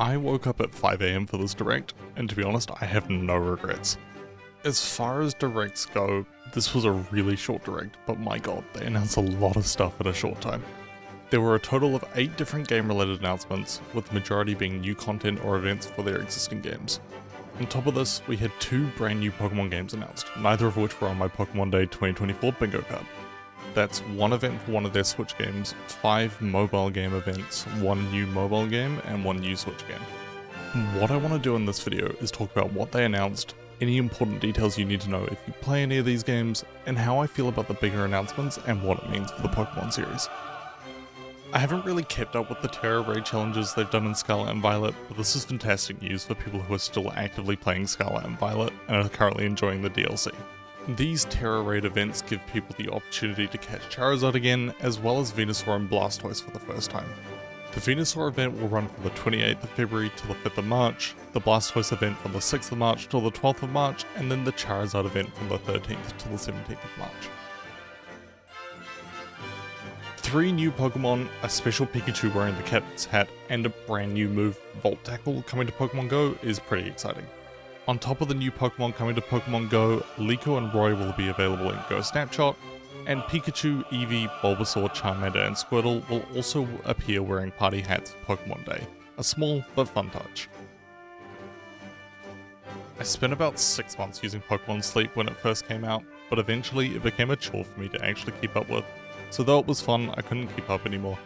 I woke up at 5 AM for this direct, and to be honest, I have no regrets. As far as directs go, this was a really short direct, but my god, they announced a lot of stuff in a short time. There were a total of 8 different game-related announcements, with the majority being new content or events for their existing games. On top of this, we had 2 brand new Pokemon games announced, neither of which were on my Pokemon Day 2024 bingo card. That's 1 event for one of their Switch games, 5 mobile game events, 1 new mobile game, and 1 new Switch game. What I want to do in this video is talk about what they announced, any important details you need to know if you play any of these games, and how I feel about the bigger announcements and what it means for the Pokemon series. I haven't really kept up with the Terra Raid challenges they've done in Scarlet and Violet, but this is fantastic news for people who are still actively playing Scarlet and Violet and are currently enjoying the DLC. These Terra Raid events give people the opportunity to catch Charizard again, as well as Venusaur and Blastoise for the first time. The Venusaur event will run from the 28th of February till the 5th of March, the Blastoise event from the 6th of March till the 12th of March, and then the Charizard event from the 13th till the 17th of March. 3 new Pokemon, a special Pikachu wearing the captain's hat, and a brand new move, Volt Tackle, coming to Pokemon GO is pretty exciting. On top of the new Pokemon coming to Pokemon GO, Liko and Roy will be available in Go Snapshot, and Pikachu, Eevee, Bulbasaur, Charmander, and Squirtle will also appear wearing party hats for Pokemon Day. A small but fun touch. I spent about 6 months using Pokemon Sleep when it first came out, but eventually it became a chore for me to actually keep up with, so though it was fun, I couldn't keep up anymore.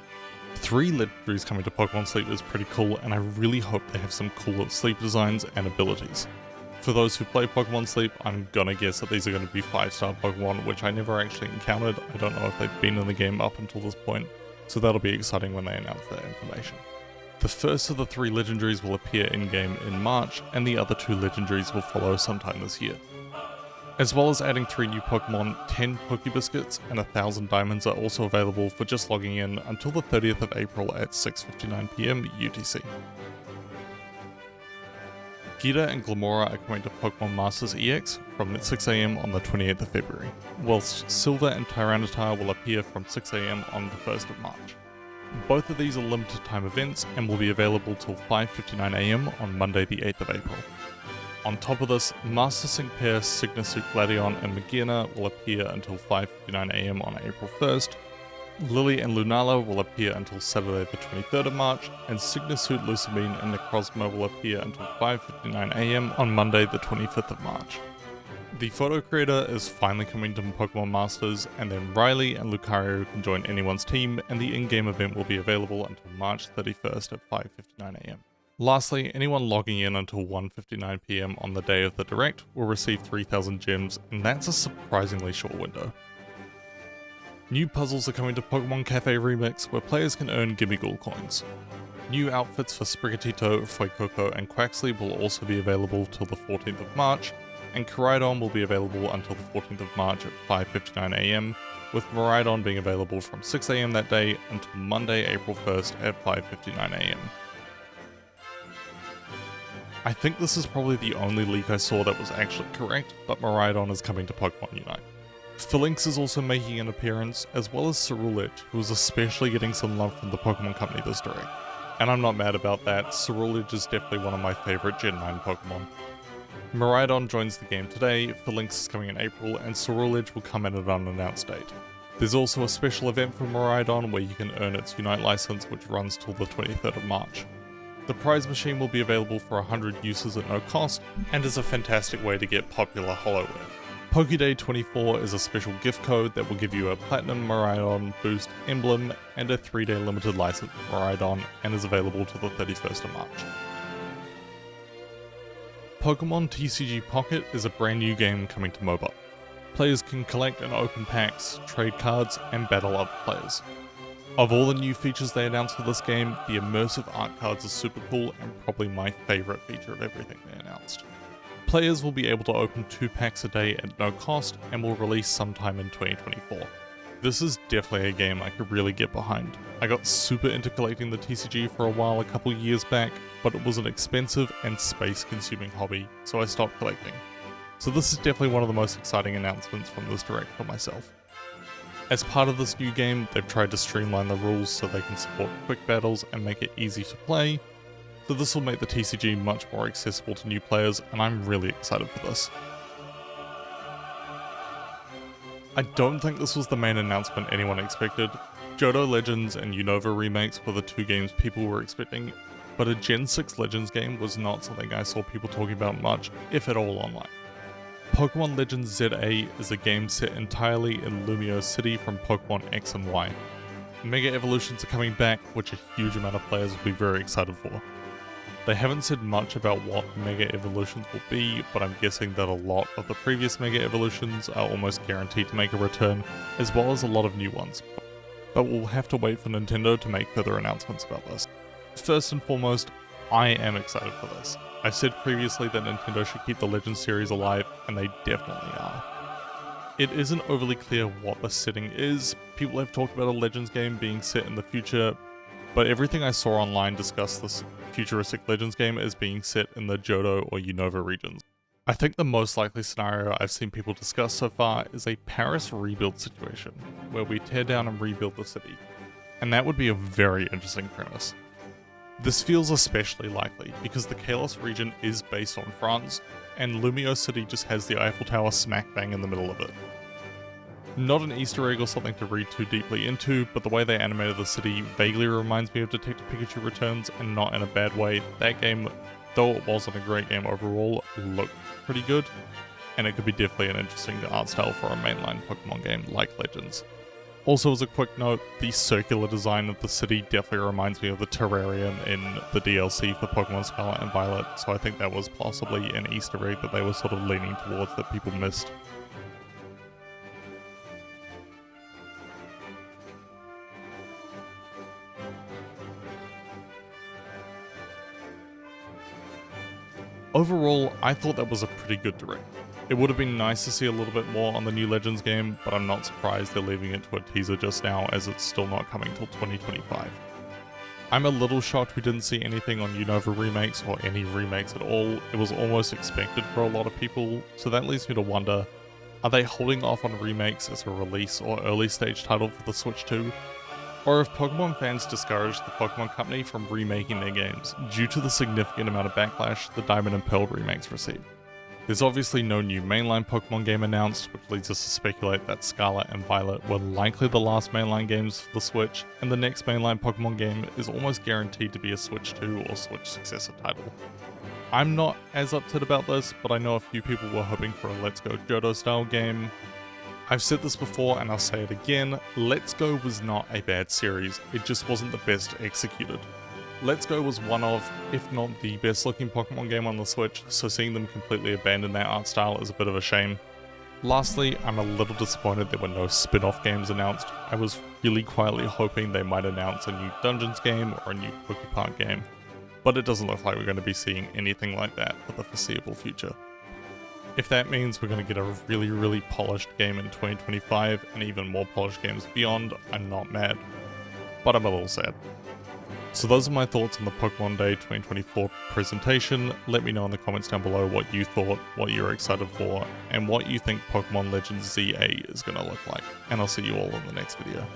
3 legendaries coming to Pokemon Sleep is pretty cool, and I really hope they have some cool sleep designs and abilities. For those who play Pokemon Sleep, I'm gonna guess that these are going to be 5-star Pokemon, which I never actually encountered. I don't know if they've been in the game up until this point, so that'll be exciting when they announce that information. The first of the 3 legendaries will appear in-game in March, and the other 2 legendaries will follow sometime this year. As well as adding 3 new Pokemon, 10 Pokebiscuits and 1,000 diamonds are also available for just logging in until the 30th of April at 6:59 PM UTC. Gita and Glamora are coming to Pokémon Masters EX from 6 AM on the 28th of February, whilst Silver and Tyranitar will appear from 6 AM on the 1st of March. Both of these are limited time events and will be available till 5:59 AM on Monday the 8th of April. On top of this, Master Sync pair Signasuit Gladion and Magearna will appear until 5:59 AM on April 1st, Lily and Lunala will appear until Saturday the 23rd of March, and Signasuit Lusamine and Necrozma will appear until 5:59 AM on Monday the 25th of March. The photo creator is finally coming to Pokemon Masters, and then Riley and Lucario can join anyone's team, and the in-game event will be available until March 31st at 5:59 AM. Lastly, anyone logging in until 1:59 PM on the day of the direct will receive 3,000 gems, and that's a surprisingly short window. New puzzles are coming to Pokemon Cafe Remix, where players can earn Gimmighoul coins. New outfits for Sprigatito, Fuecoco, and Quaxley will also be available till the 14th of March, and Koraidon will be available until the 14th of March at 5:59 AM, with Miraidon being available from 6 AM that day until Monday, April 1st at 5:59 AM. I think this is probably the only leak I saw that was actually correct, but Miraidon is coming to Pokémon Unite. Phalanx is also making an appearance, as well as Ceruledge, who is especially getting some love from the Pokemon Company this direct. And I'm not mad about that, Ceruledge is definitely one of my favourite Gen 9 Pokemon. Miraidon joins the game today, Phalanx is coming in April, and Ceruledge will come at an unannounced date. There's also a special event for Miraidon where you can earn its Unite license, which runs till the 23rd of March. The prize machine will be available for 100 uses at no cost, and is a fantastic way to get popular Holoware. Pokéday 24 is a special gift code that will give you a Platinum Miraidon Boost emblem and a 3-day limited license for Miraidon, and is available till the 31st of March. Pokémon TCG Pocket is a brand new game coming to mobile. Players can collect and open packs, trade cards, and battle other players. Of all the new features they announced for this game, the immersive art cards are super cool and probably my favourite feature of everything they announced. Players will be able to open 2 packs a day at no cost and will release sometime in 2024. This is definitely a game I could really get behind. I got super into collecting the TCG for a while a couple years back, but it was an expensive and space consuming hobby, so I stopped collecting. So this is definitely one of the most exciting announcements from this direct for myself. As part of this new game, they've tried to streamline the rules so they can support quick battles and make it easy to play. so this will make the TCG much more accessible to new players, and I'm really excited for this. I don't think this was the main announcement anyone expected. Johto Legends and Unova remakes were the two games people were expecting, but a Gen 6 Legends game was not something I saw people talking about much, if at all, online. Pokémon Legends Z-A is a game set entirely in Lumio City from Pokémon X and Y. Mega Evolutions are coming back, which a huge amount of players will be very excited for. They haven't said much about what Mega Evolutions will be, but I'm guessing that a lot of the previous Mega Evolutions are almost guaranteed to make a return, as well as a lot of new ones. But we'll have to wait for Nintendo to make further announcements about this. First and foremost, I am excited for this. I said previously that Nintendo should keep the Legends series alive, and they definitely are. It isn't overly clear what the setting is. People have talked about a Legends game being set in the future, but everything I saw online discussed this futuristic Legends game as being set in the Johto or Unova regions. I think the most likely scenario I've seen people discuss so far is a Paris rebuild situation, where we tear down and rebuild the city, and that would be a very interesting premise. This feels especially likely because the Kalos region is based on France, and Lumio City just has the Eiffel Tower smack bang in the middle of it. Not an Easter egg or something to read too deeply into, but the way they animated the city vaguely reminds me of Detective Pikachu Returns, and not in a bad way. That game, though it wasn't a great game overall, looked pretty good, and it could be definitely an interesting art style for a mainline Pokemon game like Legends. Also, as a quick note, the circular design of the city definitely reminds me of the terrarium in the DLC for Pokémon Scarlet and Violet, so I think that was possibly an Easter egg that they were sort of leaning towards that people missed. Overall, I thought that was a pretty good direct. It would have been nice to see a little bit more on the new Legends game, but I'm not surprised they're leaving it to a teaser just now, as it's still not coming till 2025. I'm a little shocked we didn't see anything on Unova remakes, or any remakes at all. It was almost expected for a lot of people, so that leads me to wonder, are they holding off on remakes as a release or early stage title for the Switch 2? Or have Pokemon fans discouraged the Pokemon Company from remaking their games, due to the significant amount of backlash the Diamond and Pearl remakes received? There's obviously no new mainline Pokemon game announced, which leads us to speculate that Scarlet and Violet were likely the last mainline games for the Switch, and the next mainline Pokemon game is almost guaranteed to be a Switch 2 or Switch successor title. I'm not as upset about this, but I know a few people were hoping for a Let's Go Johto style game. I've said this before and I'll say it again, Let's Go was not a bad series, it just wasn't the best executed. Let's Go was one of, if not the best looking Pokemon game on the Switch, so seeing them completely abandon their art style is a bit of a shame. Lastly, I'm a little disappointed there were no spin-off games announced. I was really quietly hoping they might announce a new Dungeons game or a new Pokepark game, but it doesn't look like we're going to be seeing anything like that for the foreseeable future. If that means we're going to get a really polished game in 2025 and even more polished games beyond, I'm not mad, but I'm a little sad. So those are my thoughts on the Pokemon Day 2024 presentation. Let me know in the comments down below what you thought, what you're excited for, and what you think Pokemon Legends Z-A is going to look like. And I'll see you all in the next video.